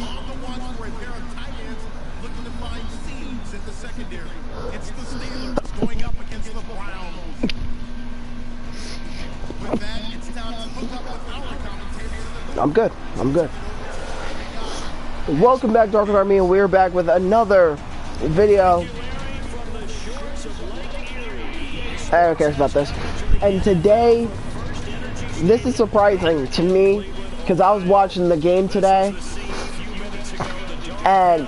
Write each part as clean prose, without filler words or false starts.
on the watch for a pair of tight ends looking to find seams in the secondary. It's the Steelers going up against the Browns. With that, it's time to hook up with our commentators. I'm good. I'm good. Welcome back, Dark Army, and we're back with another video. Who cares about this? And today, this is surprising to me because I was watching the game today, and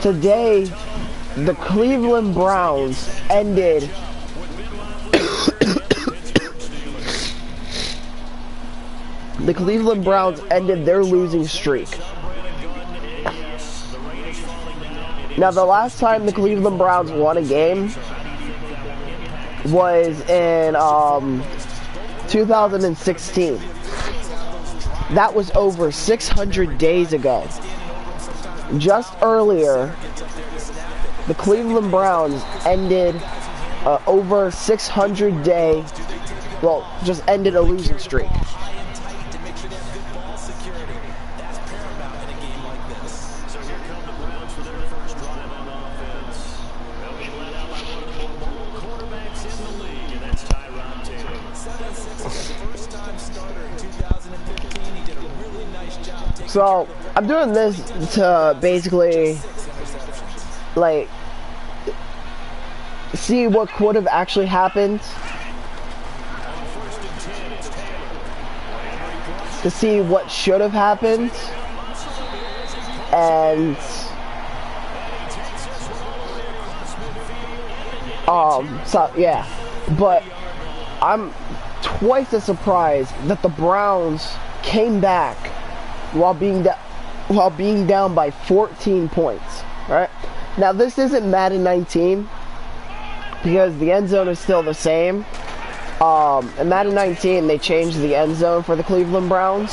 today the Cleveland Browns ended their losing streak. Now, the last time the Cleveland Browns won a game was in 2016. That was over 600 days ago. Just earlier, the Cleveland Browns ended over 600 day, well, just ended a losing streak. So, I'm doing this to basically, like, see what could have actually happened. To see what should have happened. And, so, yeah. But, I'm twice as surprised that the Browns came back while being down by 14 points, right? Now, this isn't Madden 19 because the end zone is still the same. In Madden 19, they changed the end zone for the Cleveland Browns.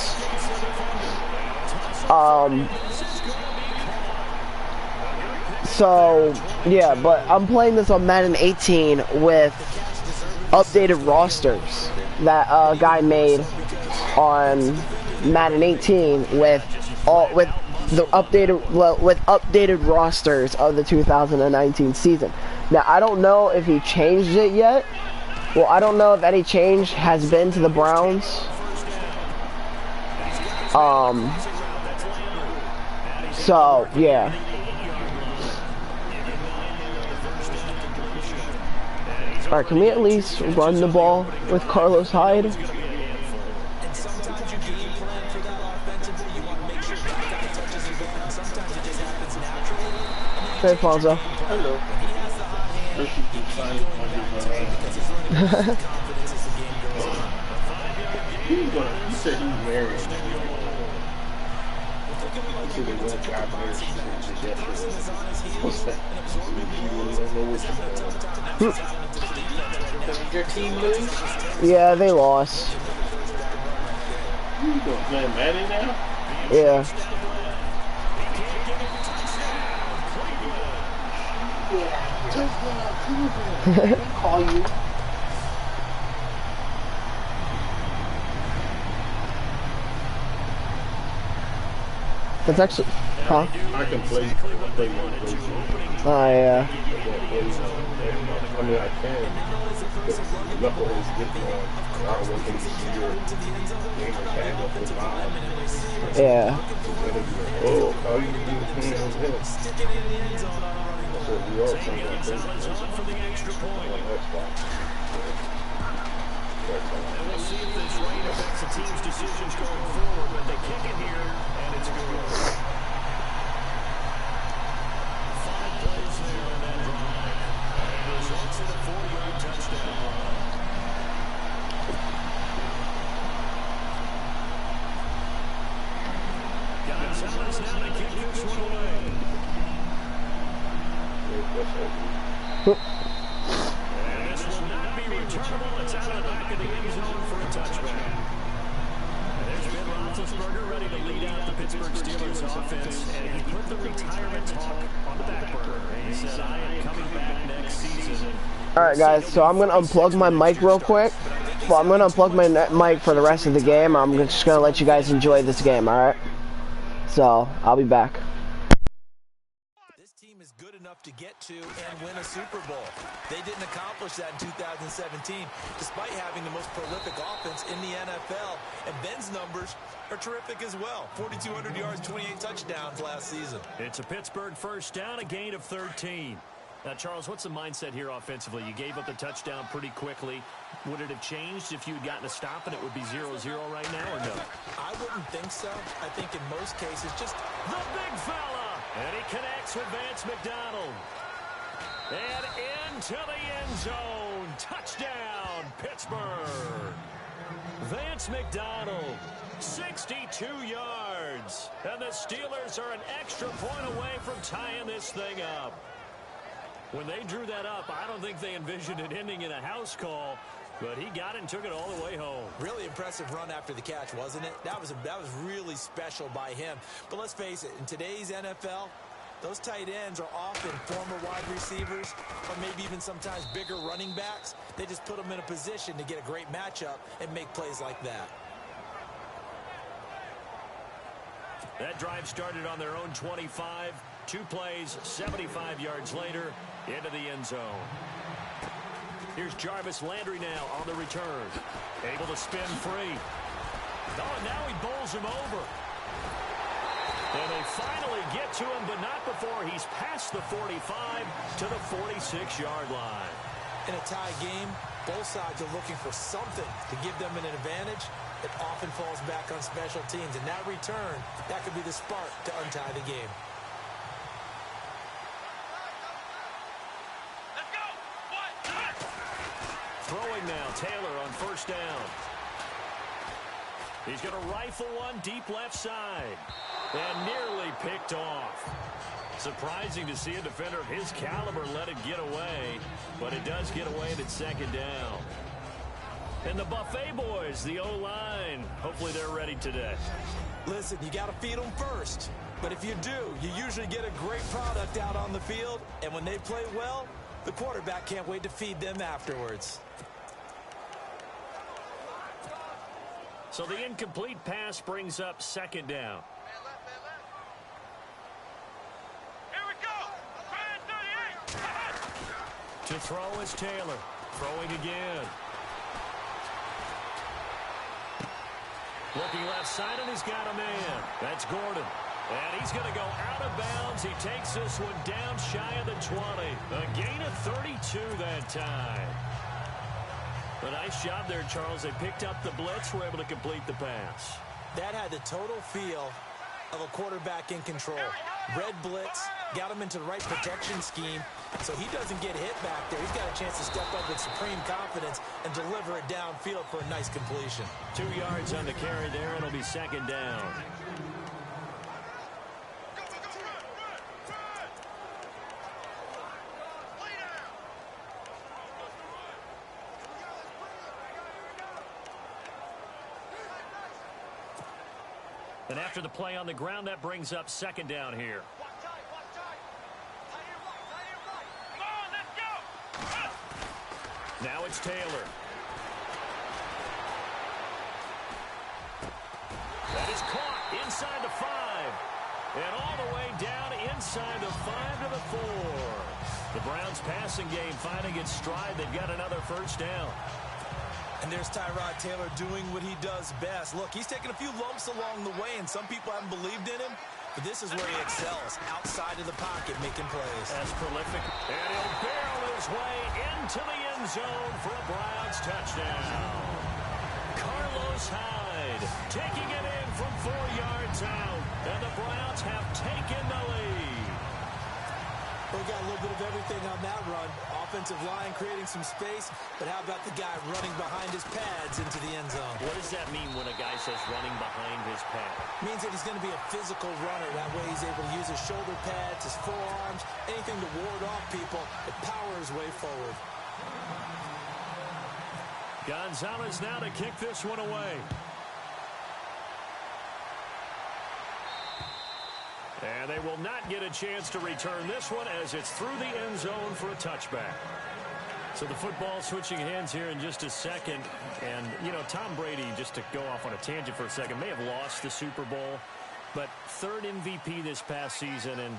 So, yeah, but I'm playing this on Madden 18 with updated rosters that a guy made on Madden 18 with the updated rosters of the 2019 season. Now, I don't know if he changed it yet. Well, I don't know if any change has been to the Browns. So, yeah. Alright, can we at least run the ball with Carlos Hyde? Hey, Alfonso. Hello. You said he's married. You said they went got married. What's that? You don't know what did your team lose? Yeah, they lost. You going playing Madden now? Yeah. Call you. That's actually, huh? I can play one place. Oh, yeah. I mean, I can. Knuckleheads get on. I don't want them to see your gamer tag up with mine. Yeah. Oh, how you do this? So we all think We'll see if this rain affects the team's decisions going forward, but they kick it here, and it's good. 5 plays there in that drive, and it results in a 40-yard touchdown run. Gonzalez now to kick this one away. And this will not be returnable. It's out of the back of the end zone for a touchback. And there's Ben Roethlisberger ready to lead out the Pittsburgh Steelers offense, and he put the retirement talk on the back burner. He said, I am coming back next season. Alright, guys, so I'm going to unplug my mic real quick. Well, I'm going to unplug my mic for the rest of the game. I'm just going to let you guys enjoy this game, alright? So I'll be back. This team is good enough to get to and win a Super Bowl. They didn't accomplish that in 2017, despite having the most prolific offense in the NFL. And Ben's numbers are terrific as well. 4,200 yards, 28 touchdowns last season. It's a Pittsburgh first down, a gain of 13. Now, Charles, what's the mindset here offensively? You gave up the touchdown pretty quickly. Would it have changed if you had gotten a stop and it would be 0-0 right now, or no? I wouldn't think so. I think in most cases, just the big fella. And he connects with Vance McDonald. And into the end zone. Touchdown, Pittsburgh. Vance McDonald, 62 yards. And the Steelers are an extra point away from tying this thing up. When they drew that up, I don't think they envisioned it ending in a house call, but he got it and took it all the way home. Really impressive run after the catch, wasn't it? That was really special by him. But let's face it, in today's NFL, those tight ends are often former wide receivers or maybe even sometimes bigger running backs. They just put them in a position to get a great matchup and make plays like that. That drive started on their own 25. 2 plays, 75 yards later, into the end zone. Here's Jarvis Landry now on the return. Able to spin free. Oh, and now he bowls him over. And they finally get to him, but not before he's past the 45 to the 46-yard line. In a tie game, both sides are looking for something to give them an advantage. It often falls back on special teams. And that return, that could be the spark to untie the game. Throwing now, Taylor on first down. He's going to rifle one deep left side. And nearly picked off. Surprising to see a defender of his caliber let it get away. But it does get away at second down. And the Buffet boys, the O-line, hopefully they're ready today. Listen, you got to feed them first. But if you do, you usually get a great product out on the field. And when they play well, the quarterback can't wait to feed them afterwards. So the incomplete pass brings up second down. Here we go. To throw is Taylor. Throwing again. Looking left side, and he's got a man. That's Gordon. And he's going to go out of bounds. He takes this one down shy of the 20. A gain of 32 that time. A nice job there, Charles. They picked up the blitz, were able to complete the pass. That had the total feel of a quarterback in control. Red blitz, got him into the right protection scheme, so he doesn't get hit back there. He's got a chance to step up with supreme confidence and deliver it downfield for a nice completion. 2 yards on the carry there. It'll be second down. And after the play on the ground, that brings up second down here. Now it's Taylor. That is caught inside the 5. And all the way down inside the 5 to the 4. The Browns passing game finding its stride. They've got another first down. And there's Tyrod Taylor doing what he does best. Look, he's taken a few lumps along the way, and some people haven't believed in him. But this is where he excels, outside of the pocket, making plays. That's prolific. And he'll barrel his way into the end zone for a Browns touchdown. Carlos Hyde taking it in from 4 yards out. And the Browns have taken the lead. We got a little bit of everything on that run. Offensive line creating some space, but how about the guy running behind his pads into the end zone? What does that mean when a guy says running behind his pad? Means that he's going to be a physical runner. That way he's able to use his shoulder pads, his forearms, anything to ward off people, but power his way forward. Gonzalez now to kick this one away. And they will not get a chance to return this one as it's through the end zone for a touchback. So the football switching hands here in just a second. And, you know, Tom Brady, just to go off on a tangent for a second, may have lost the Super Bowl. But third MVP this past season, and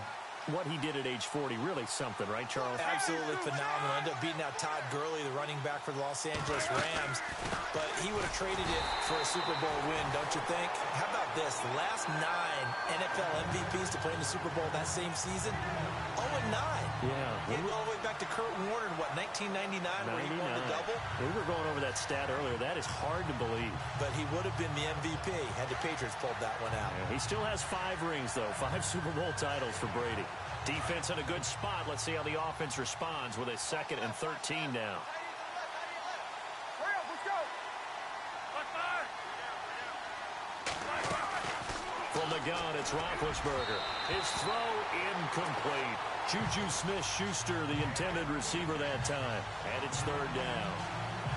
what he did at age 40, really something, right, Charles? Absolutely phenomenal. Ended up beating out Todd Gurley, the running back for the Los Angeles Rams. But he would have traded it for a Super Bowl win, don't you think? How about this? The last 9 NFL MVPs to play in the Super Bowl that same season, 0-9. Yeah. He all the way back to Kurt Warner in, 1999, where he won the double? We were going over that stat earlier. That is hard to believe. But he would have been the MVP had the Patriots pulled that one out. Yeah, he still has 5 rings, though. 5 Super Bowl titles for Brady. Defense in a good spot. Let's see how the offense responds with a 2nd and 13 now. From the gun, it's Roethlisberger. His throw incomplete. Juju Smith-Schuster, the intended receiver that time. And it's 3rd down.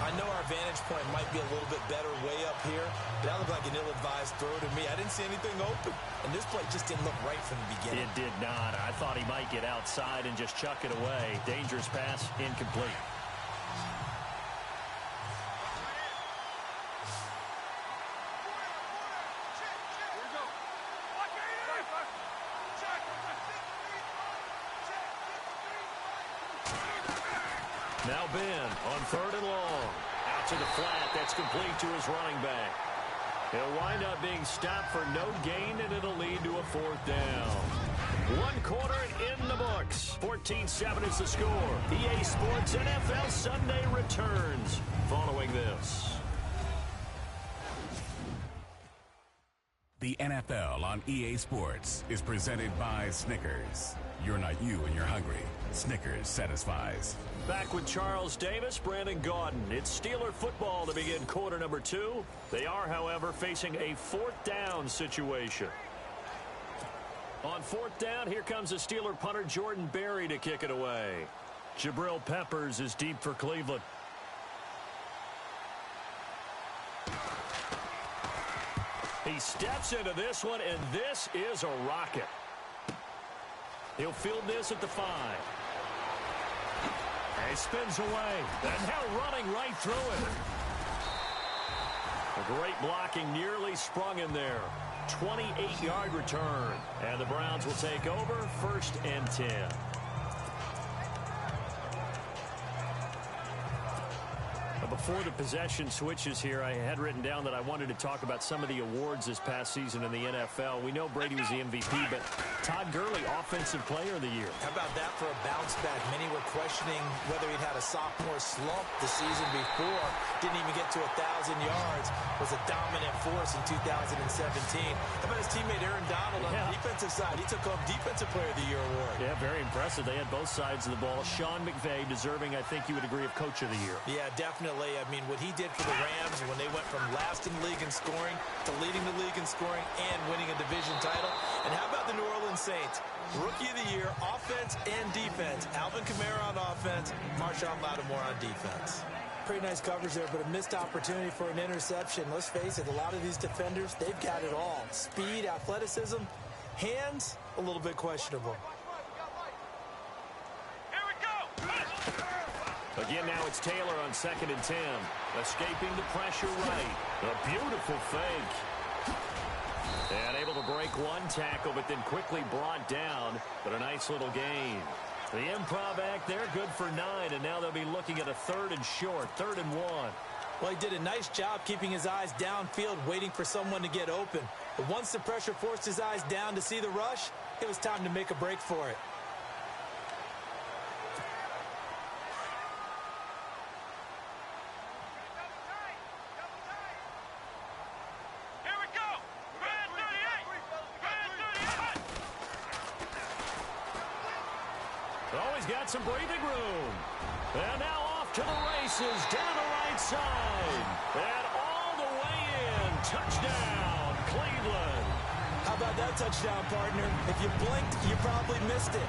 I know our vantage point might be a little bit better way up here, but that looked like an ill-advised throw to me. I didn't see anything open, and this play just didn't look right from the beginning. It did not. I thought he might get outside and just chuck it away. Dangerous pass, incomplete. Now Ben on 3rd and long. Out to the flat. That's complete to his running back. He'll wind up being stopped for no gain, and it'll lead to a 4th down. 1 quarter in the books. 14-7 is the score. EA Sports NFL Sunday returns following this. The NFL on EA Sports is presented by Snickers. You're not you when you're hungry. Snickers satisfies. Back with Charles Davis, Brandon Gaudin. It's Steeler football to begin quarter number 2. They are, however, facing a 4th down situation. On 4th down, here comes the Steeler punter Jordan Berry to kick it away. Jabril Peppers is deep for Cleveland. He steps into this one, and this is a rocket. He'll field this at the 5. He spins away. And now running right through it. A great blocking nearly sprung in there. 28-yard return. And the Browns will take over 1st and 10. Before the possession switches here, I had written down that I wanted to talk about some of the awards this past season in the NFL. We know Brady was the MVP, but Todd Gurley, Offensive Player of the Year. How about that for a bounce back? Many were questioning whether he'd had a sophomore slump the season before. Didn't even get to 1,000 yards. Was a dominant force in 2017. How about his teammate Aaron Donald on the defensive side? He took home Defensive Player of the Year award. Yeah, very impressive. They had both sides of the ball. Sean McVay deserving, I think you would agree, of Coach of the Year. Yeah, definitely. I mean, what he did for the Rams when they went from last in the league in scoring to leading the league in scoring and winning a division title. And how about the New Orleans Saints? Rookie of the Year, offense and defense. Alvin Kamara on offense, Marshawn Lattimore on defense. Pretty nice coverage there, but a missed opportunity for an interception. Let's face it, a lot of these defenders, they've got it all. Speed, athleticism, hands, a little bit questionable. Here we go! Again, now it's Taylor on 2nd and 10. Escaping the pressure right. A beautiful fake. And able to break one tackle, but then quickly brought down. But a nice little gain. The improv act there, good for 9. And now they'll be looking at a 3rd and short, 3rd and 1. Well, he did a nice job keeping his eyes downfield, waiting for someone to get open. But once the pressure forced his eyes down to see the rush, it was time to make a break for it. Always got some breathing room. And now off to the races down the right side. And all the way in. Touchdown, Cleveland. How about that touchdown, partner? If you blinked, you probably missed it.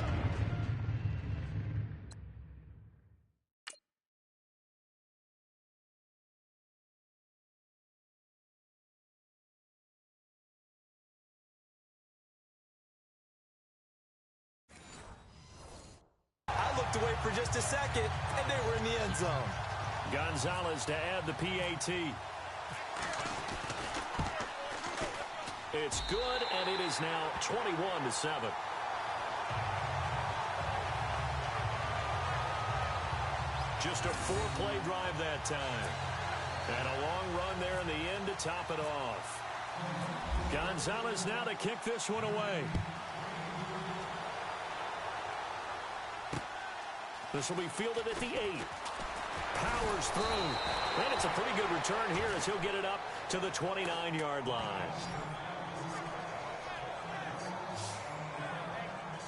I looked away for just a second, and they were in the end zone. Gonzalez to add the PAT. It's It's good, and it is now 21-7. Just a 4-play drive that time. And a long run there in the end to top it off. Gonzalez now to kick this one away. This will be fielded at the 8. Powers through. And it's a pretty good return here as he'll get it up to the 29-yard line.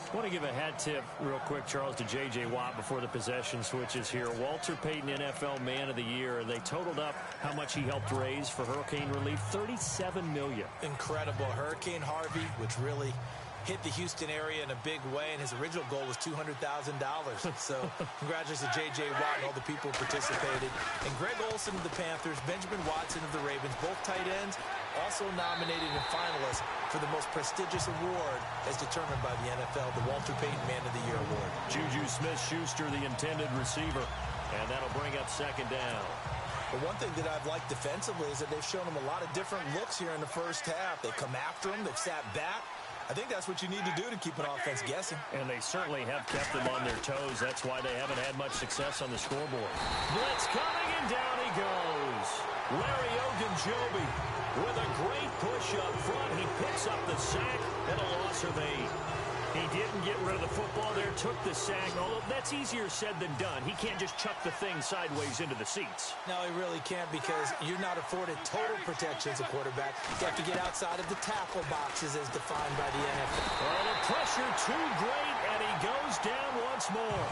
I want to give a hat tip real quick, Charles, to J.J. Watt before the possession switches here. Walter Payton, NFL Man of the Year. They totaled up how much he helped raise for hurricane relief, $37 million. Incredible. Hurricane Harvey, which really hit the Houston area in a big way, and his original goal was $200,000. So congratulations to J.J. Watt and all the people who participated. And Greg Olsen of the Panthers, Benjamin Watson of the Ravens, both tight ends, also nominated and finalists for the most prestigious award as determined by the NFL, the Walter Payton Man of the Year Award. Juju Smith-Schuster, the intended receiver, and that'll bring up second down. But one thing that I've liked defensively is that they've shown him a lot of different looks here in the first half. They come after him, they've sat back. I think that's what you need to do to keep an offense guessing. And they certainly have kept them on their toes. That's why they haven't had much success on the scoreboard. Blitz coming, and down he goes. Larry Ogunjobi with a great push up front. He picks up the sack and a loss of 8. He didn't get rid of the football there, took the sack, although that's easier said than done. He can't just chuck the thing sideways into the seats. No, he really can't, because you're not afforded total protection as a quarterback. You have to get outside of the tackle boxes as defined by the NFL. Well, the pressure too great, and he goes down once more.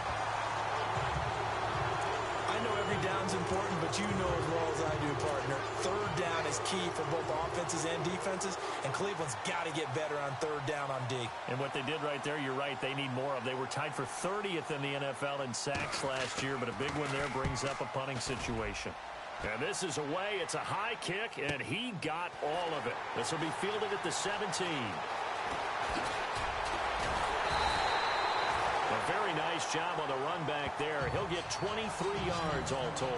I know every down's important, but you know as well as I do, partner. Third down is key for both offenses and defenses, and Cleveland's got to get better on third down on D. And what they did right there, you're right, they need more of. They were tied for 30th in the NFL in sacks last year, but a big one there brings up a punting situation. And this is away. It's a high kick, and he got all of it. This will be fielded at the 17. A very nice job on the run back there. He'll get 23 yards all told.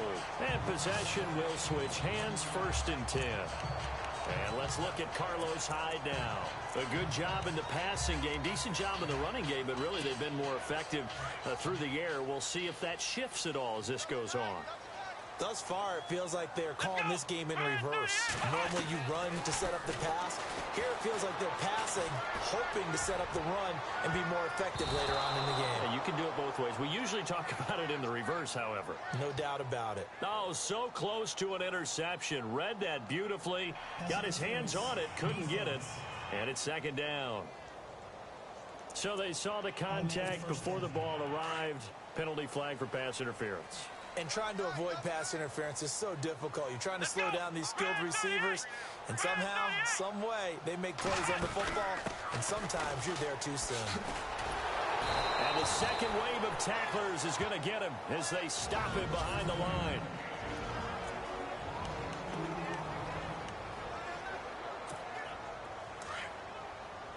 And possession will switch hands, 1st and 10. And let's look at Carlos Hyde now. A good job in the passing game. Decent job in the running game, but really they've been more effective through the air. We'll see if that shifts at all as this goes on. Thus far, it feels like they're calling this game in reverse. Normally you run to set up the pass. Here it feels like they're passing, hoping to set up the run and be more effective later on in the game. Yeah, you can do it both ways. We usually talk about it in the reverse, however. No doubt about it. Oh, so close to an interception. Read that beautifully. Got his hands on it, couldn't get it. And it's second down. So they saw the contact before the ball arrived. Penalty flag for pass interference. And trying to avoid pass interference is so difficult. You're trying to slow down these skilled receivers, and somehow, some way, they make plays on the football, and sometimes you're there too soon. And the second wave of tacklers is going to get him as they stop him behind the line.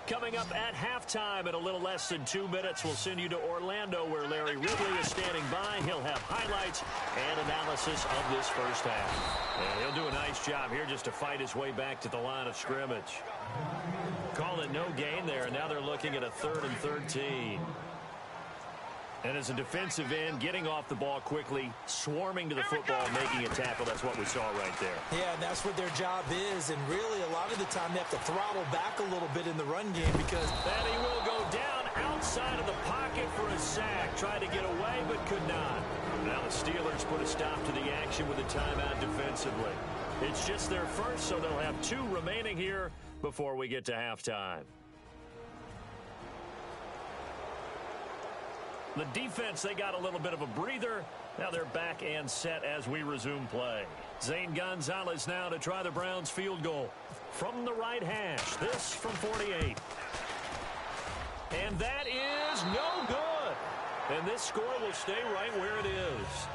Coming up at halftime in a little less than 2 minutes, we'll send you to Orlando where Larry Ridley is standing by. He'll have highlights and analysis of this first half. And he'll do a nice job here just to fight his way back to the line of scrimmage. Call it no gain there, and now they're looking at a 3rd and 13. And as a defensive end, getting off the ball quickly, swarming to the football, making a tackle, that's what we saw right there. Yeah, and that's what their job is. And really, a lot of the time, they have to throttle back a little bit in the run game because... And he will go down outside of the pocket for a sack. Tried to get away, but could not. Now the Steelers put a stop to the action with a timeout defensively. It's just their first, so they'll have 2 remaining here before we get to halftime. The defense, they got a little bit of a breather. Now they're back and set as we resume play. Zane Gonzalez now to try the Browns field goal. From the right hash, this from 48. And that is no good. And this score will stay right where it is.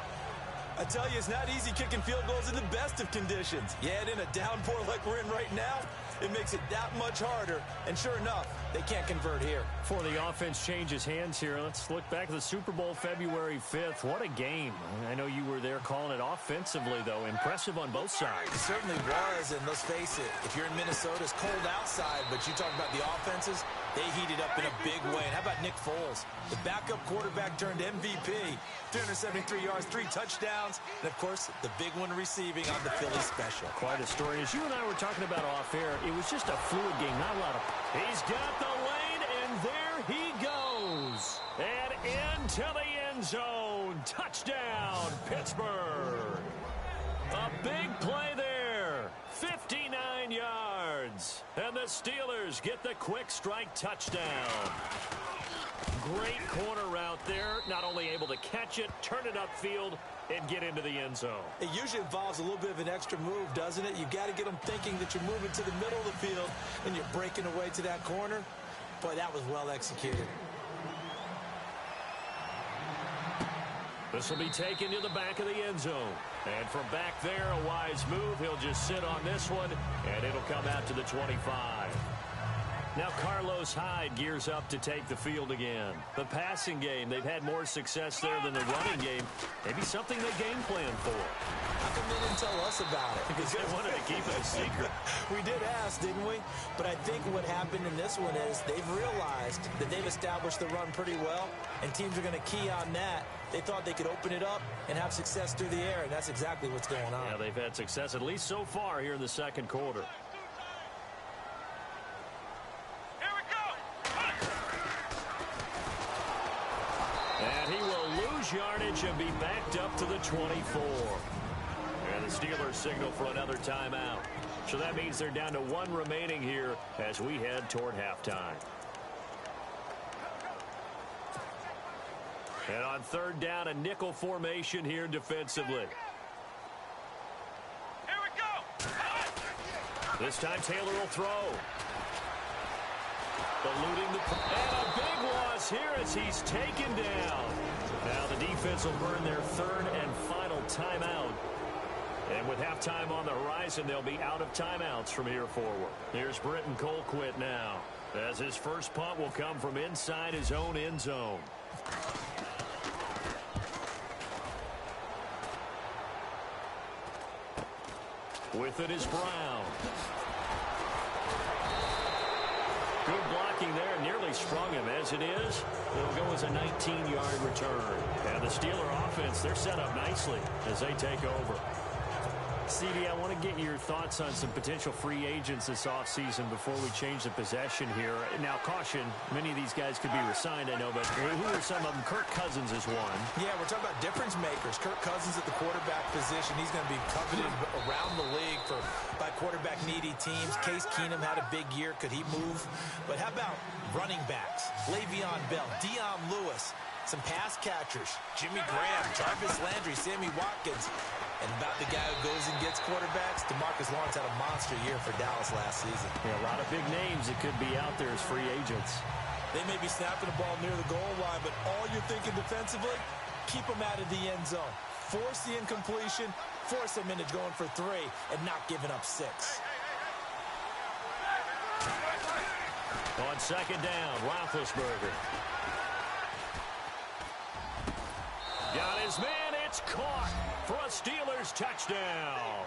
I tell you, it's not easy kicking field goals in the best of conditions. Yet in a downpour like we're in right now, it makes it that much harder. And sure enough, they can't convert here. Before the offense changes hands here, let's look back at the Super Bowl February 5th. What a game. I know you were there calling it offensively, though. Impressive on both sides. It certainly was, and let's face it, if you're in Minnesota, it's cold outside, but you talk about the offenses, they heated up in a big way. And how about Nick Foles? The backup quarterback turned MVP. 373 yards, 3 touchdowns, and, of course, the big one receiving on the Philly special. Quite a story. As you and I were talking about off air, it was just a fluid game, not a lot of... He's got the lane, and there he goes. And into the end zone. Touchdown, Pittsburgh. A big play there. 59 yards. And the Steelers get the quick strike touchdown. Great corner route there. Not only able to catch it, turn it upfield, and get into the end zone. It usually involves a little bit of an extra move, doesn't it? You've got to get them thinking that you're moving to the middle of the field and you're breaking away to that corner. Boy, that was well executed. This will be taken to the back of the end zone. And from back there, a wise move. He'll just sit on this one, and it'll come out to the 25. Now Carlos Hyde gears up to take the field again. The passing game, they've had more success there than the running game. Maybe something they game plan for. How come they didn't tell us about it? Because they wanted to keep it a secret. We did ask, didn't we? But I think what happened in this one is they've realized that they've established the run pretty well, and teams are going to key on that. They thought they could open it up and have success through the air, and that's exactly what's going on. Yeah, they've had success at least so far here in the second quarter. And he will lose yardage and be backed up to the 24. And the Steelers signal for another timeout. So that means they're down to 1 remaining here as we head toward halftime. And on third down, a nickel formation here defensively. Here we go. This time Taylor will throw. Eluding the... And a big loss here as he's taken down. Now the defense will burn their third and final timeout. And with halftime on the horizon, they'll be out of timeouts from here forward. Here's Britton Colquitt now, as his first punt will come from inside his own end zone. With it is Brown. Good blocking there, nearly sprung him. As it is, it'll go as a 19-yard return. And the Steeler offense, they're set up nicely as they take over. CD, I want to get your thoughts on some potential free agents this offseason before we change the possession here. Now, caution, many of these guys could be resigned, I know, but who are some of them? Kirk Cousins is one. Yeah, we're talking about difference makers. Kirk Cousins at the quarterback position. He's going to be coveted around the league by quarterback-needy teams. Case Keenum had a big year. Could he move? But how about running backs? Le'Veon Bell, Dion Lewis, some pass catchers, Jimmy Graham, Jarvis Landry, Sammy Watkins. And about the guy who goes and gets quarterbacks, DeMarcus Lawrence had a monster year for Dallas last season. Yeah, a lot of big names that could be out there as free agents. They may be snapping the ball near the goal line, but all you're thinking defensively, keep them out of the end zone. Force the incompletion, force them into going for 3, and not giving up 6. On second down, Roethlisberger. Got his man, it's caught for a Steelers touchdown.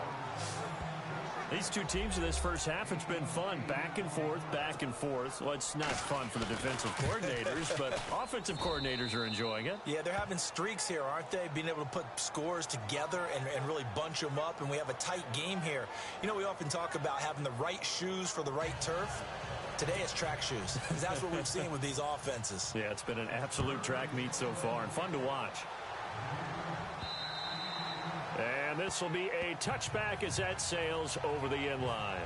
These two teams in this first half, it's been fun. Back and forth, back and forth. Well, it's not fun for the defensive coordinators, but offensive coordinators are enjoying it. Yeah, they're having streaks here, aren't they? Being able to put scores together and really bunch them up, and we have a tight game here. You know, we often talk about having the right shoes for the right turf. Today it's track shoes, because that's what we've seen with these offenses. Yeah, it's been an absolute track meet so far, and fun to watch. And this will be a touchback as that sails over the end line.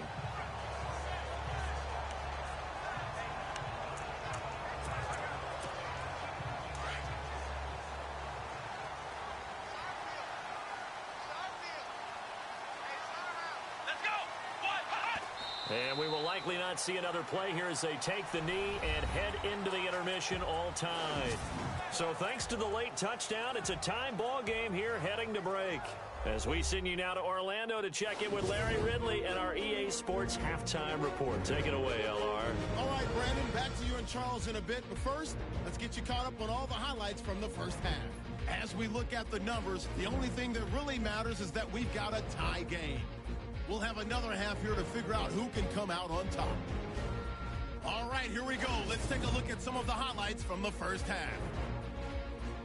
And we will likely not see another play here as they take the knee and head into the intermission all tied. So thanks to the late touchdown, it's a tie ball game here heading to break. As we send you now to Orlando to check in with Larry Ridley and our EA Sports Halftime Report. Take it away, LR. All right, Brandon, back to you and Charles in a bit. But first, let's get you caught up on all the highlights from the first half. As we look at the numbers, the only thing that really matters is that we've got a tie game. We'll have another half here to figure out who can come out on top. All right, here we go. Let's take a look at some of the highlights from the first half.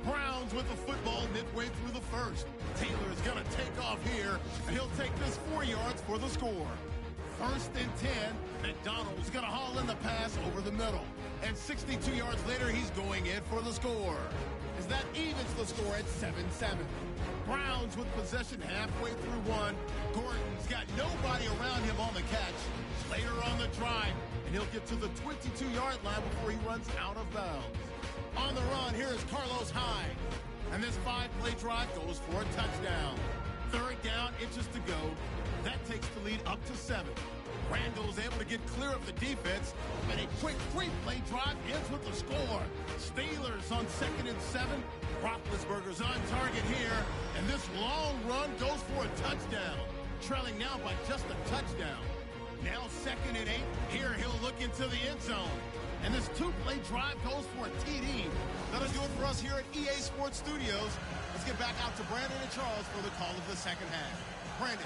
Browns with the football midway through the first. Taylor's going to take off here, and he'll take this 4 yards for the score. 1st and 10, McDonald's going to haul in the pass over the middle. And 62 yards later, he's going in for the score. As that evens the score at 7-7. Browns with possession halfway through one. Gordon's got nobody around him on the catch. Later on the drive, and he'll get to the 22-yard line before he runs out of bounds. On the run, here is Carlos Hyde. And this 5-play drive goes for a touchdown. 3rd down, inches to go. That takes the lead up to 7. Randall's able to get clear of the defense, and a quick 3-play drive ends with the score. Steelers on 2nd and 7. Roethlisberger's on target here, and this long run goes for a touchdown. Trailing now by just a touchdown. Now 2nd and 8. Here he'll look into the end zone. And this 2-play drive goes for a TD. That'll do it for us here at EA Sports Studios. Let's get back out to Brandon and Charles for the call of the second half. Brandon.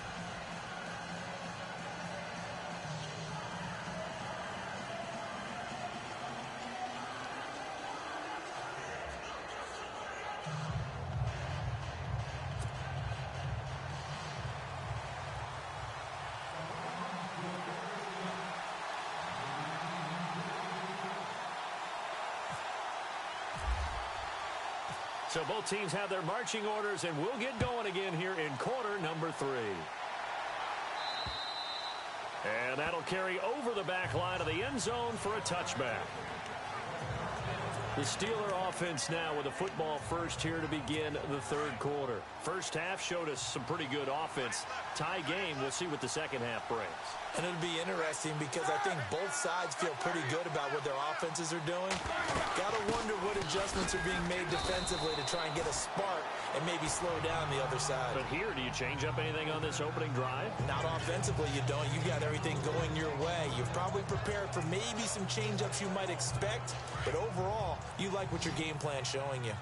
So both teams have their marching orders, and we'll get going again here in quarter number 3. And that'll carry over the back line of the end zone for a touchback. The Steeler offense now with the football first here to begin the 3rd quarter. First half showed us some pretty good offense. Tie game, we'll see what the second half brings. And it'll be interesting because I think both sides feel pretty good about what their offenses are doing. Gotta wonder what adjustments are being made defensively to try and get a spark and maybe slow down the other side. But here, do you change up anything on this opening drive? Not offensively, you don't. You got everything going your way. You've probably prepared for maybe some change-ups you might expect, but overall, you like what your game plan's showing you.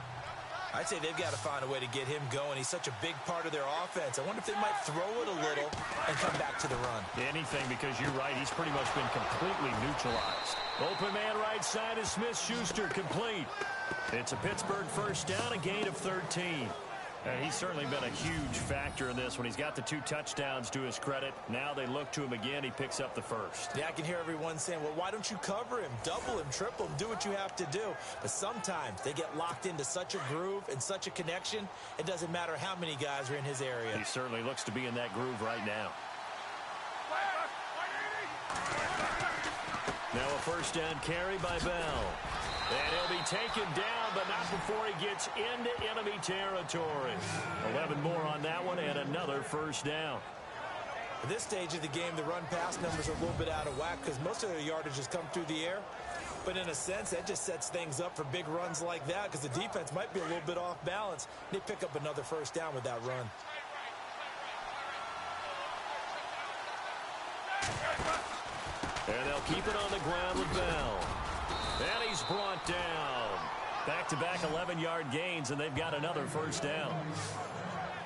I'd say they've got to find a way to get him going. He's such a big part of their offense. I wonder if they might throw it a little and come back to the run. Anything, because you're right. He's pretty much been completely neutralized. Open man right side is Smith-Schuster, complete. It's a Pittsburgh first down, a gain of 13. He's certainly been a huge factor in this when he's got the 2 touchdowns to his credit. Now they look to him again. He picks up the first. Yeah, I can hear everyone saying, well, why don't you cover him, double him, triple him, do what you have to do. But sometimes they get locked into such a groove and such a connection, it doesn't matter how many guys are in his area. He certainly looks to be in that groove right now. Now a first down carry by Bell. And he'll be taken down, but not before he gets into enemy territory. 11 more on that one, and another first down. At this stage of the game, the run-pass numbers are a little bit out of whack because most of their yardage has come through the air. But in a sense, that just sets things up for big runs like that because the defense might be a little bit off balance. They pick up another first down with that run. And they'll keep it on the ground with Bell. And he's brought down. Back-to-back 11-yard gains, and they've got another first down.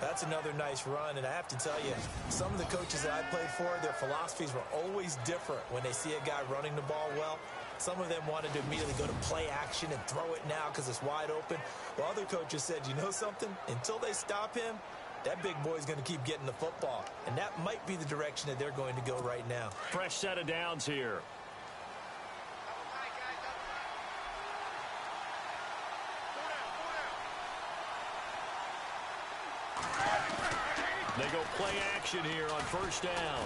That's another nice run, and I have to tell you, some of the coaches that I played for, their philosophies were always different when they see a guy running the ball well. Some of them wanted to immediately go to play action and throw it now because it's wide open. While other coaches said, you know something? Until they stop him, that big boy's going to keep getting the football. And that might be the direction that they're going to go right now. Fresh set of downs here. They go play action here on first down.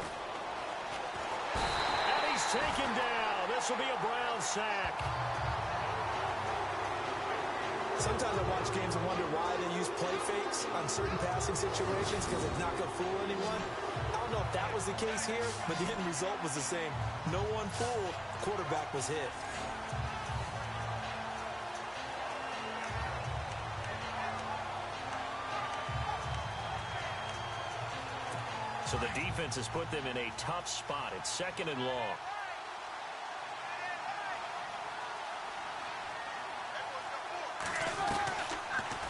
And he's taken down. This will be a Brown sack. Sometimes I watch games and wonder why they use play fakes on certain passing situations because it's not going to fool anyone. I'll know if that was the case here, but the end result was the same. No one fooled. The quarterback was hit. So the defense has put them in a tough spot. It's 2nd and long.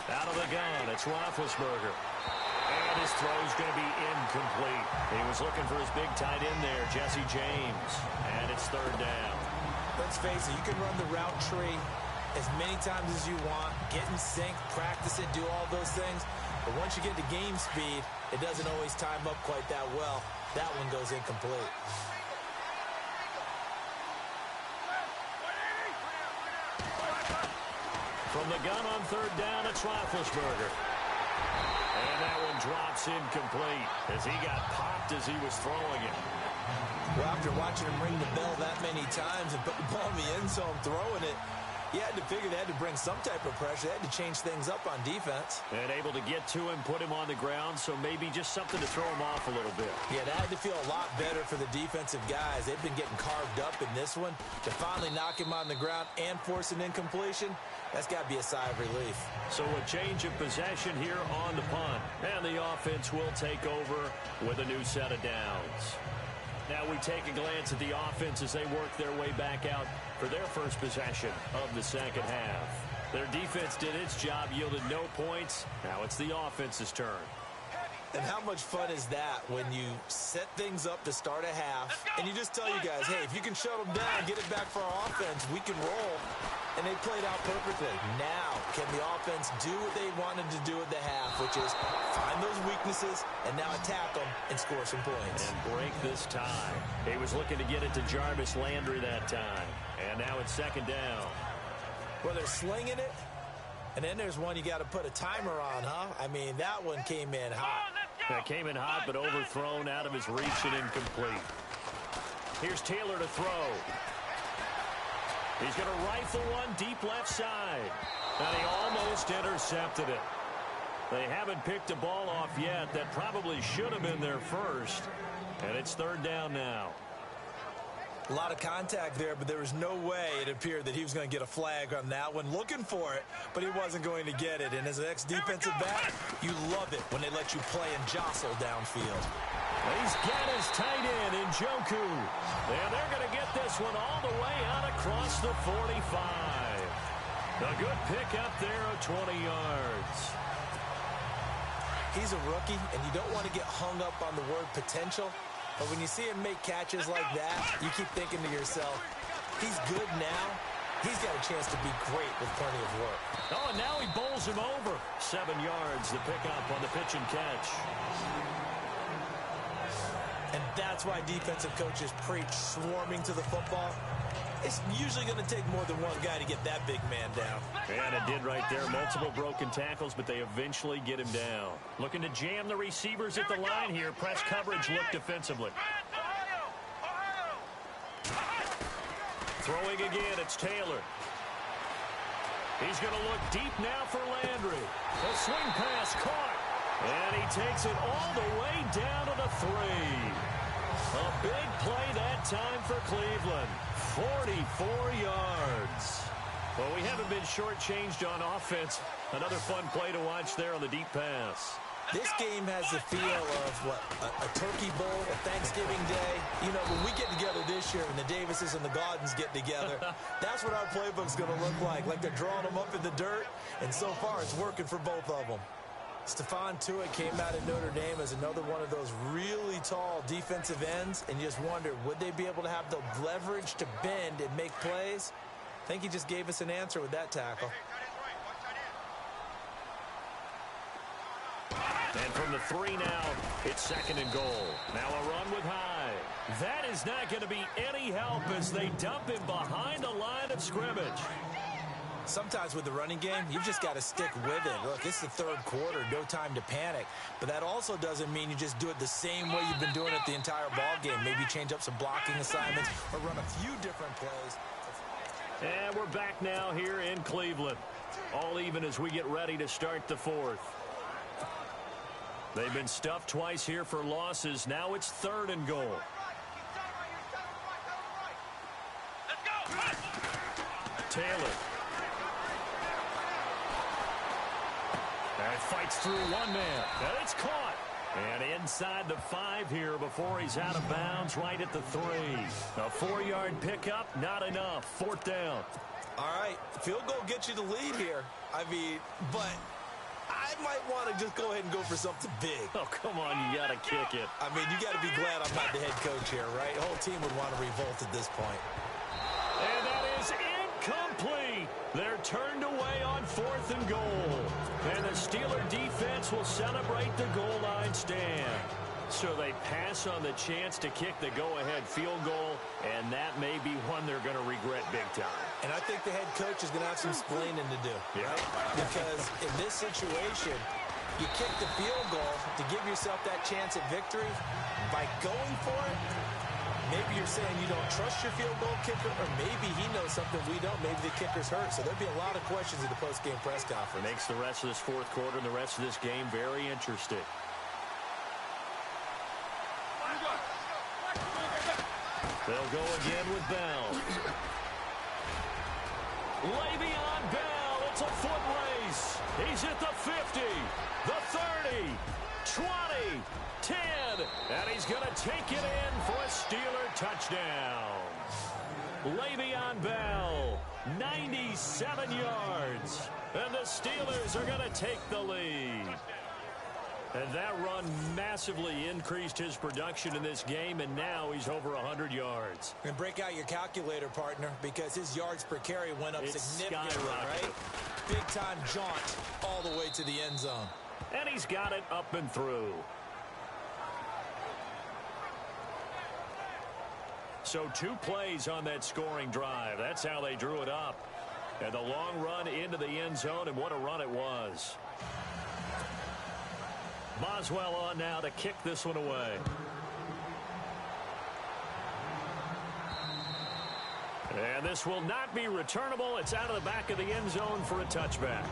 Out of the gun, it's Roethlisberger. And his throw's going to be incomplete. He was looking for his big tight end there, Jesse James. And it's 3rd down. Let's face it, you can run the route tree as many times as you want, get in sync, practice it, do all those things. But once you get to game speed, it doesn't always time up quite that well. That one goes incomplete. From the gun on 3rd down, it's Roethlisberger. And that one drops incomplete as he got popped as he was throwing it. Well, after watching him ring the bell that many times and put the ball in the end zone throwing it, you had to figure they had to bring some type of pressure. They had to change things up on defense. And able to get to him, put him on the ground, so maybe just something to throw him off a little bit. Yeah, that had to feel a lot better for the defensive guys. They've been getting carved up in this one. To finally knock him on the ground and force an incompletion, that's got to be a sigh of relief. So a change of possession here on the punt. And the offense will take over with a new set of downs. Now we take a glance at the offense as they work their way back out for their first possession of the 2nd half. Their defense did its job, yielded no points. Now it's the offense's turn. And how much fun is that when you set things up to start a half and you just tell you guys, hey, if you can shut them down, get it back for our offense, we can roll. And they played out perfectly. Now, can the offense do what they wanted to do at the half, which is find those weaknesses and now attack them and score some points. And break this tie. He was looking to get it to Jarvis Landry that time. And now it's 2nd down. Well, they're slinging it. And then there's one you got to put a timer on, huh? I mean, that one came in hot. That came in hot, but overthrown out of his reach and incomplete. Here's Taylor to throw. He's going to rifle one deep left side. And he almost intercepted it. They haven't picked a ball off yet. That probably should have been their first. And it's 3rd down now. A lot of contact there, but there was no way it appeared that he was going to get a flag on that one. Looking for it, but he wasn't going to get it. And as an ex-defensive back, you love it when they let you play and jostle downfield. He's got his tight end in Njoku. And they're going to get this one all the way out across the 45. A good pick up there of 20 yards. He's a rookie, and you don't want to get hung up on the word potential. But when you see him make catches like that, you keep thinking to yourself, he's good now. He's got a chance to be great with plenty of work. Oh, and now he bowls him over. 7 yards, the pickup on the pitch and catch. And that's why defensive coaches preach swarming to the football. It's usually going to take more than one guy to get that big man down. And it did right there. Multiple broken tackles, but they eventually get him down. Looking to jam the receivers at the line here. Press coverage look defensively. Throwing again, it's Taylor. He's going to look deep now for Landry. A swing pass caught. And he takes it all the way down to the 3. A big play that time for Cleveland. 44 yards. Well, we haven't been shortchanged on offense. Another fun play to watch there on the deep pass. This game has the feel of, a turkey bowl, a Thanksgiving day. You know, when we get together this year and the Davises and the Gaudens get together, that's what our playbook's going to look like. Like they're drawing them up in the dirt, and so far it's working for both of them. Stephon Tuitt came out of Notre Dame as another one of those really tall defensive ends, and you just wonder, would they be able to have the leverage to bend and make plays? I think he just gave us an answer with that tackle. And from the 3 now, it's 2nd and goal. Now a run with Hyde. That is not going to be any help as they dump him behind the line of scrimmage. Sometimes with the running game, you've just got to stick with it. Look, it's the 3rd quarter, no time to panic. But that also doesn't mean you just do it the same way you've been doing it the entire ball game. Maybe change up some blocking assignments or run a few different plays. And we're back now here in Cleveland. All even as we get ready to start the 4th. They've been stuffed twice here for losses. Now it's 3rd and goal. Taylor. And fights through one man. And it's caught. And inside the 5 here before he's out of bounds right at the 3. A 4-yard pickup, not enough. 4th down. All right, field goal gets you the lead here. I mean, but I might want to just go ahead and go for something big. Oh, come on, you got to kick it. I mean, you got to be glad I'm not the head coach here, right? The whole team would want to revolt at this point. And that is incomplete. They're turned away on 4th and goal. And the Steeler defense will celebrate the goal line stand. So they pass on the chance to kick the go-ahead field goal, and that may be one they're going to regret big time. And I think the head coach is going to have some explaining to do, right? Because in this situation, you kick the field goal to give yourself that chance at victory. By going for it, maybe you're saying you don't trust your field goal kicker, or maybe he knows something we don't. Maybe the kicker's hurt. So there'll be a lot of questions at the post-game press conference. Makes the rest of this 4th quarter and the rest of this game very interesting. They'll go again with Bell. Le'Veon Bell, it's a foot race. He's at the 50, the 30, 20, 10, and he's going to take it in for a Steeler touchdown. Le'Veon Bell, 97 yards, and the Steelers are going to take the lead. And that run massively increased his production in this game, and now he's over 100 yards. And break out your calculator, partner, because his yards per carry went up significantly, right? Big-time jaunt all the way to the end zone. And he's got it up and through. So 2 plays on that scoring drive. That's how they drew it up. And the long run into the end zone, and what a run it was. Boswell on now to kick this one away. And this will not be returnable. It's out of the back of the end zone for a touchback.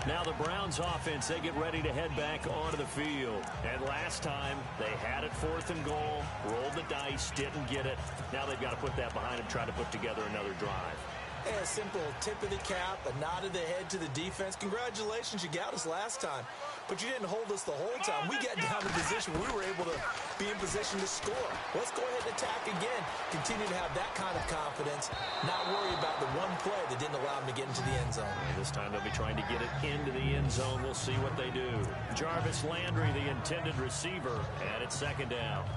Now the Browns offense, they get ready to head back onto the field. And last time, they had it 4th and goal, rolled the dice, didn't get it. Now they've got to put that behind them, try to put together another drive. Hey, a simple tip of the cap, a nod of the head to the defense. Congratulations, you got us last time. But you didn't hold us the whole time. We got down to position. We were able to be in position to score. Let's go ahead and attack again. Continue to have that kind of confidence. Not worry about the one play that didn't allow them to get into the end zone. This time they'll be trying to get it into the end zone. We'll see what they do. Jarvis Landry, the intended receiver, and it's 2nd down.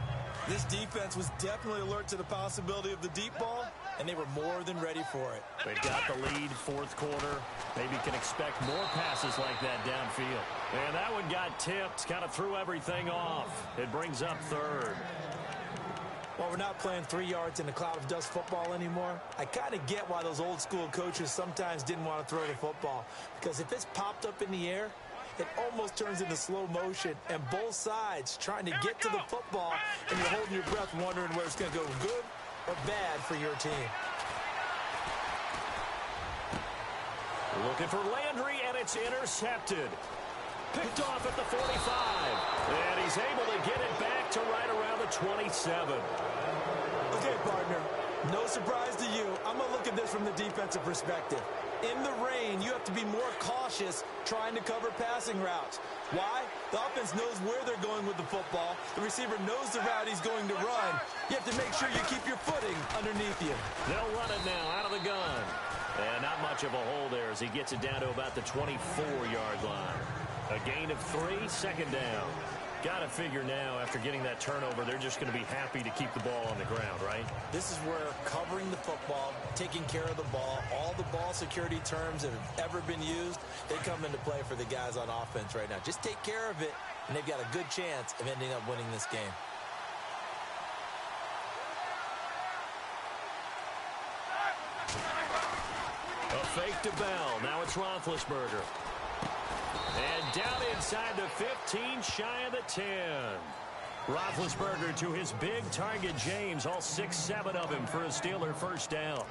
This defense was definitely alert to the possibility of the deep ball, and they were more than ready for it. They've got the lead, 4th quarter. Maybe can expect more passes like that downfield. And that one got tipped, kind of threw everything off. It brings up 3rd. Well, we're not playing 3 yards in a cloud of dust football anymore. I kind of get why those old school coaches sometimes didn't want to throw the football. Because if it's popped up in the air, it almost turns into slow motion, and both sides trying to get to the football, and you're holding your breath wondering where it's going to go, good or bad for your team. Looking for Landry, and it's intercepted. Picked off at the 45, and he's able to get it back to right around the 27. Okay, partner, no surprise to you. I'm going to look at this from the defensive perspective. In the rain, you have to be more cautious trying to cover passing routes. Why? The offense knows where they're going with the football. The receiver knows the route he's going to run. You have to make sure you keep your footing underneath you. They'll run it now out of the gun. And not much of a hole there as he gets it down to about the 24-yard line. A gain of 3, 2nd down. Got to figure now, after getting that turnover, they're just going to be happy to keep the ball on the ground, right? This is where covering the football, taking care of the ball, all the ball security terms that have ever been used, they come into play for the guys on offense right now. Just take care of it, and they've got a good chance of ending up winning this game. A fake to Bell. Now it's Roethlisberger. And down inside the 15, shy of the 10. Roethlisberger to his big target, James. All 6, 7 of him for a Steeler 1st down.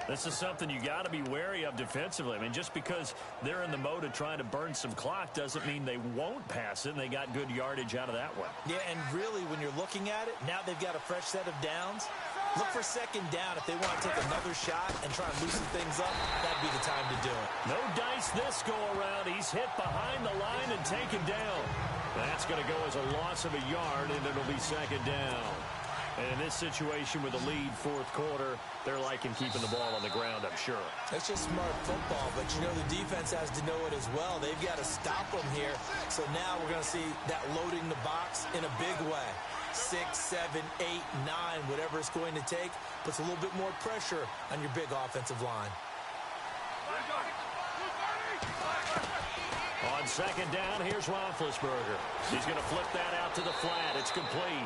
This is something you got to be wary of defensively. I mean, just because they're in the mode of trying to burn some clock doesn't mean they won't pass it, and they got good yardage out of that one. Yeah, and really, when you're looking at it, now they've got a fresh set of downs. Look for second down if they want to take another shot and try and loosen things up. That'd be the time to do it. No dice this go around. He's hit behind the line and taken down. That's going to go as a loss of a yard, and it'll be second down. And in this situation with the lead fourth quarter, they're liking keeping the ball on the ground, I'm sure. It's just smart football, but you know the defense has to know it as well. They've got to stop them here. So now we're going to see that loading the box in a big way. 6, 7, 8, 9, whatever it's going to take, puts a little bit more pressure on your big offensive line. On second down, here's Roethlisberger. He's going to flip that out to the flat. It's complete.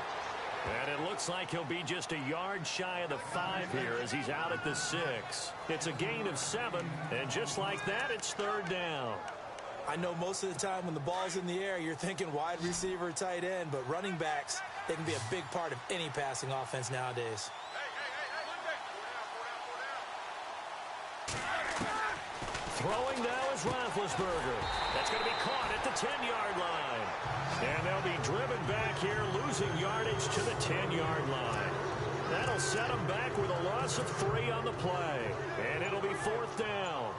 And it looks like he'll be just a yard shy of the 5 here as he's out at the 6. It's a gain of 7, and just like that, it's third down. I know most of the time when the ball's in the air, you're thinking wide receiver, tight end, but running backs, they can be a big part of any passing offense nowadays. Throwing now is Roethlisberger. That's going to be caught at the 10-yard line. And they'll be driven back here, losing yardage to the 10-yard line. That'll set them back with a loss of 3 on the play. And it'll be fourth down.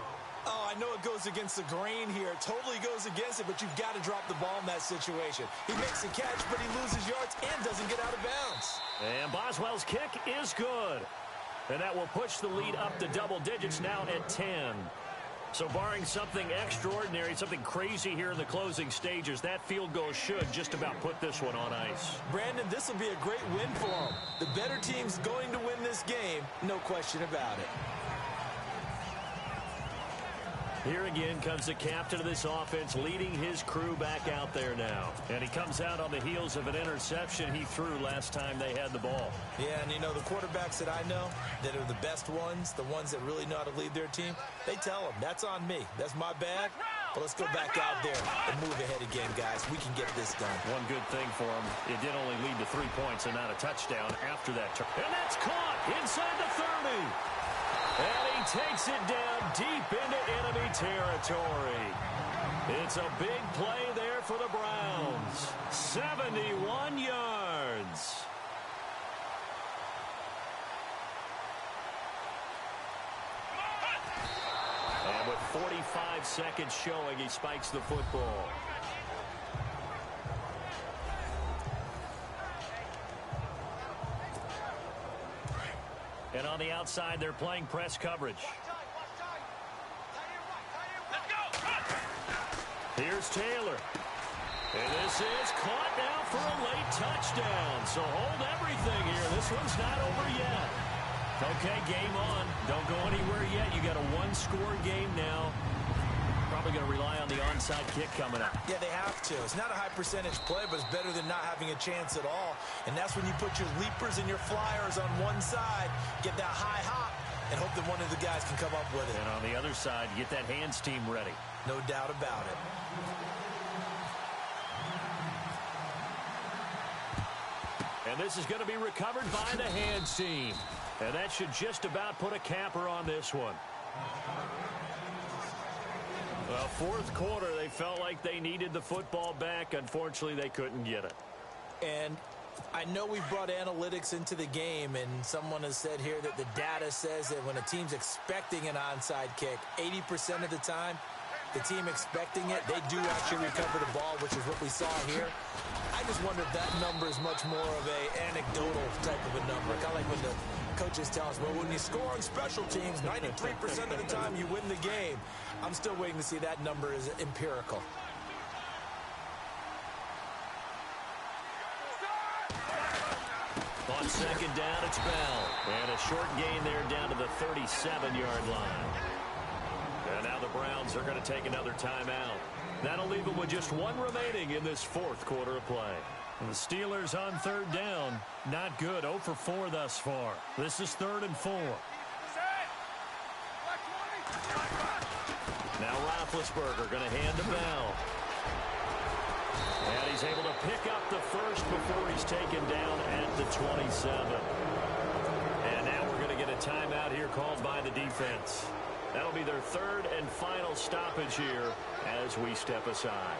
Oh, I know it goes against the grain here. It totally goes against it, but you've got to drop the ball in that situation. He makes a catch, but he loses yards and doesn't get out of bounds. And Boswell's kick is good. And that will push the lead up to double digits now at 10. So barring something extraordinary, something crazy here in the closing stages, that field goal should just about put this one on ice. Brandon, this will be a great win for them. The better team's going to win this game, no question about it. Here again comes the captain of this offense leading his crew back out there now. And he comes out on the heels of an interception he threw last time they had the ball. Yeah, and you know, the quarterbacks that I know that are the best ones, the ones that really know how to lead their team, they tell them, that's on me. That's my bad. But let's go back out there and move ahead again, guys. We can get this done. One good thing for him, it did only lead to 3 points and not a touchdown after that turn. And that's caught inside the 30. And he takes it down deep into enemy territory. It's a big play there for the Browns. 71 yards. And with 45 seconds showing, he spikes the football. And on the outside, they're playing press coverage. Here's Taylor. And this is caught now for a late touchdown. So hold everything here. This one's not over yet. Okay, game on. Don't go anywhere yet. You got a one-score game now. Probably going to rely on the onside kick coming up. Yeah, they have to. It's not a high percentage play, but it's better than not having a chance at all. And that's when you put your leapers and your flyers on one side, get that high hop, and hope that one of the guys can come up with it. And on the other side, get that hands team ready. No doubt about it. And this is going to be recovered by the hands team. And that should just about put a capper on this one. Well, fourth quarter, they felt like they needed the football back. Unfortunately, they couldn't get it. And I know we brought analytics into the game, and someone has said here that the data says that when a team's expecting an onside kick, 80% of the time, the team expecting it, they do actually recover the ball, which is what we saw here. I just wonder if that number is much more of a anecdotal type of a number. Kind of like when the coaches tell us, well, when you score on special teams, 93% of the time you win the game. I'm still waiting to see that number is empirical. On second down, it's Bell. And a short gain there down to the 37-yard line. And now the Browns are going to take another timeout. That'll leave them with just one remaining in this fourth quarter of play. And the Steelers on third down, not good. 0 for 4 thus far. This is 3rd and 4. Now Roethlisberger going to hand to Bell. And he's able to pick up the first before he's taken down at the 27. And now we're going to get a timeout here called by the defense. That'll be their third and final stoppage here as we step aside.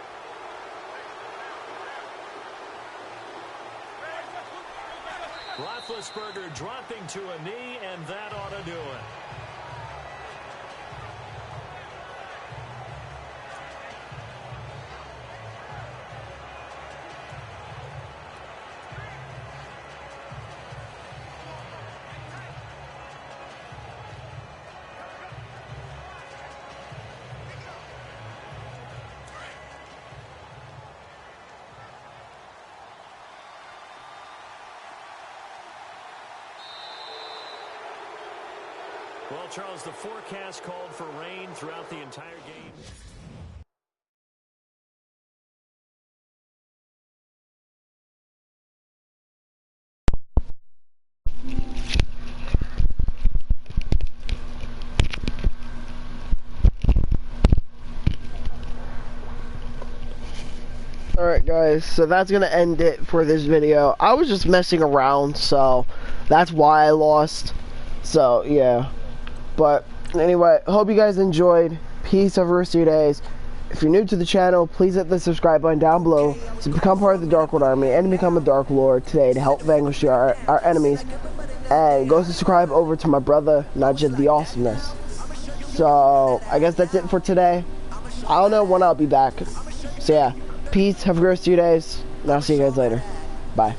Roethlisberger dropping to a knee, and that ought to do it. Well, Charles, the forecast called for rain throughout the entire game. Alright guys, so that's gonna end it for this video. I was just messing around, so that's why I lost. So yeah. But anyway, hope you guys enjoyed. Peace over the rest of your days. If you're new to the channel, please hit the subscribe button down below to become part of the Dark Lord Army and become a Dark Lord today to help vanquish our enemies. And go subscribe over to my brother, Najib the Awesomeness. So, I guess that's it for today. I don't know when I'll be back. So yeah, peace, have a great rest of your days, and I'll see you guys later. Bye.